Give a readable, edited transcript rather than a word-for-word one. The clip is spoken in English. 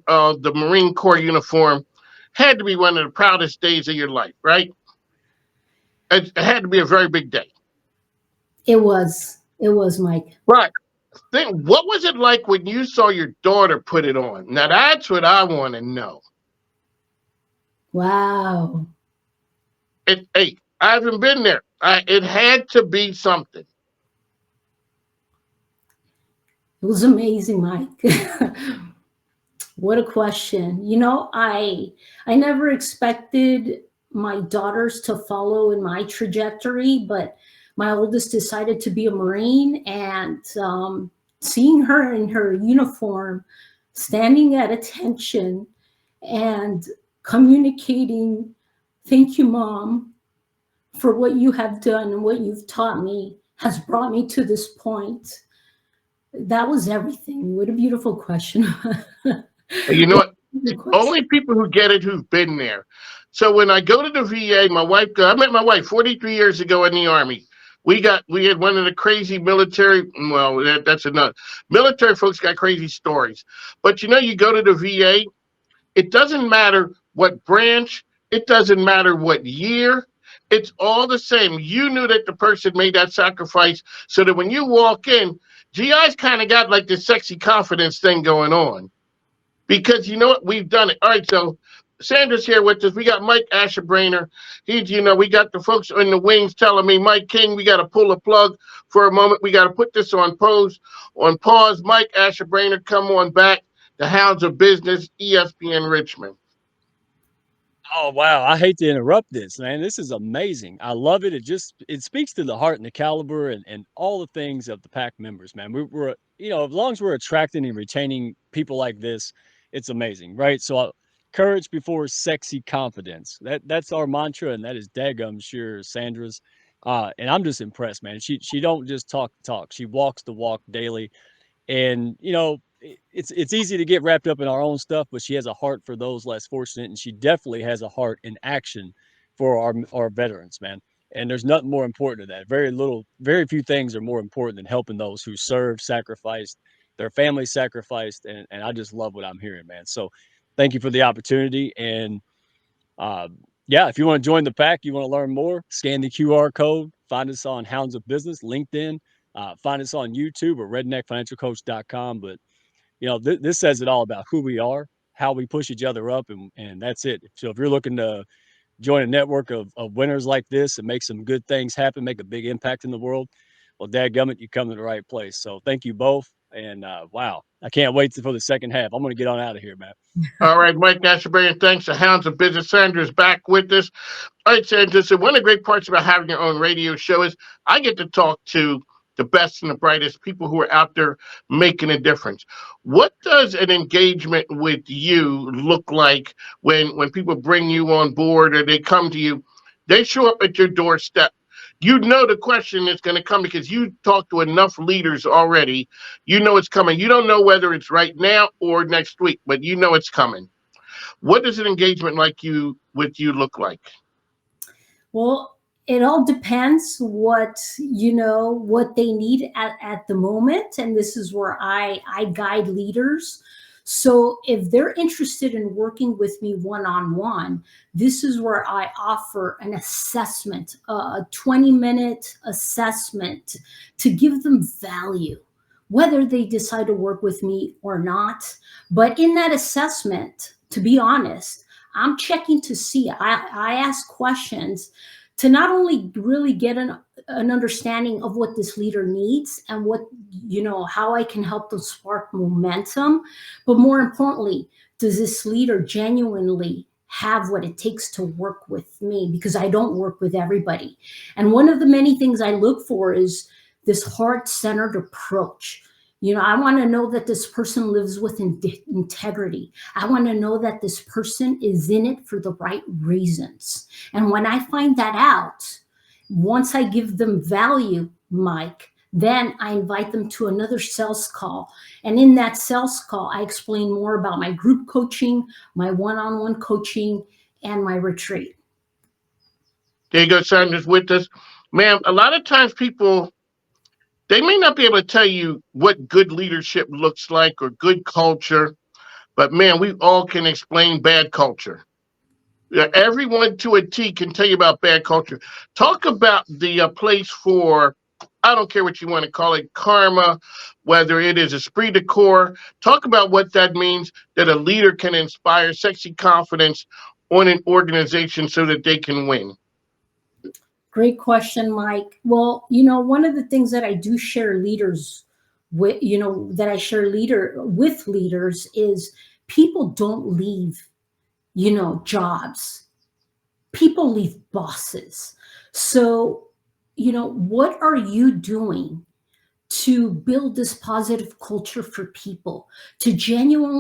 the Marine Corps uniform had to be one of the proudest days of your life, right? It had to be a very big day. It was. It was, Mike. But think, what was it like when you saw your daughter put it on? Now that's what I want to know. Wow. Hey, I haven't been there. It had to be something. It was amazing, Mike. What a question. I never expected my daughters to follow in my trajectory, but my oldest decided to be a Marine, and seeing her in her uniform, standing at attention and communicating, "Thank you, Mom, for what you have done and what you've taught me has brought me to this point." That was everything. What a beautiful question. You know What what? a beautiful question. Only people who get it who've been there. So when I go to the VA, I met my wife 43 years ago in the Army. We had one of the crazy military. Well, that's enough. Military folks got crazy stories, but you go to the VA. It doesn't matter what branch. It doesn't matter what year. It's all the same. You knew that the person made that sacrifice, so that when you walk in, GI's kind of got like this sexy confidence thing going on. Because you know what? We've done it. All right, so Sandra's here with us. We got Mike Asherbrainer. We got the folks in the wings telling me, Mike King, we got to pull a plug for a moment. We got to put this on pause. Mike Asherbrainer, come on back. The Hounds of Business, ESPN Richmond. Oh wow, I hate to interrupt this, man. This is amazing. I love it. It speaks to the heart and the caliber and all the things of the pack members, man. We're as long as we're attracting and retaining people like this, it's amazing, right? So courage before sexy confidence. That's our mantra, and that is daggum sure Sandra's. And I'm just impressed, man. She don't just talk the talk. She walks the walk daily. And it's easy to get wrapped up in our own stuff, but she has a heart for those less fortunate, and she definitely has a heart in action for our veterans, man. And there's nothing more important than that. Very few things are more important than helping those who served, sacrificed, their family sacrificed, and I just love what I'm hearing, man. So thank you for the opportunity. And uh, yeah, if you want to join the pack, you want to learn more, scan the QR code, find us on Hounds of Business, LinkedIn, find us on YouTube or redneckfinancialcoach.com. But this says it all about who we are, how we push each other up, and that's it. So if you're looking to join a network of winners like this and make some good things happen, make a big impact in the world, well, dadgummit, you come to the right place. So thank you both. And wow, I can't wait for the second half. I'm going to get on out of here, man. All right, Mike Asherbrainer, thanks. The Hounds of Business. Sandra's back with us. All right, Sandra, so one of the great parts about having your own radio show is I get to talk to the best and the brightest people who are out there making a difference. What does an engagement with you look like when people bring you on board or they come to you? They show up at your doorstep. You know the question is going to come because you talk to enough leaders already. You know it's coming. You don't know whether it's right now or next week, but you know it's coming. What does an engagement like you with you look like? Well, it all depends what they need at the moment. And this is where I guide leaders. So if they're interested in working with me one-on-one, this is where I offer an assessment, a 20-minute assessment to give them value, whether they decide to work with me or not. But in that assessment, to be honest, I'm checking to see, I ask questions to not only really get an understanding of what this leader needs and how I can help them spark momentum, but more importantly, does this leader genuinely have what it takes to work with me? Because I don't work with everybody. And one of the many things I look for is this heart-centered approach. I want to know that this person lives with integrity. I want to know that this person is in it for the right reasons. And when I find that out, once I give them value, Mike, then I invite them to another sales call. And in that sales call, I explain more about my group coaching, my one-on-one coaching, and my retreat. There you go, Sandra's with us. Ma'am, a lot of times people, they may not be able to tell you what good leadership looks like or good culture, but man, we all can explain bad culture. Yeah, everyone to a T can tell you about bad culture. Talk about the place for, I don't care what you want to call it, karma, whether it is esprit de corps. Talk about what that means, that a leader can inspire sexy confidence on an organization so that they can win. Great question, Mike. Well, one of the things that I do share leaders with, that I share leader with leaders is people don't leave, jobs. People leave bosses. So, what are you doing to build this positive culture for people to genuinely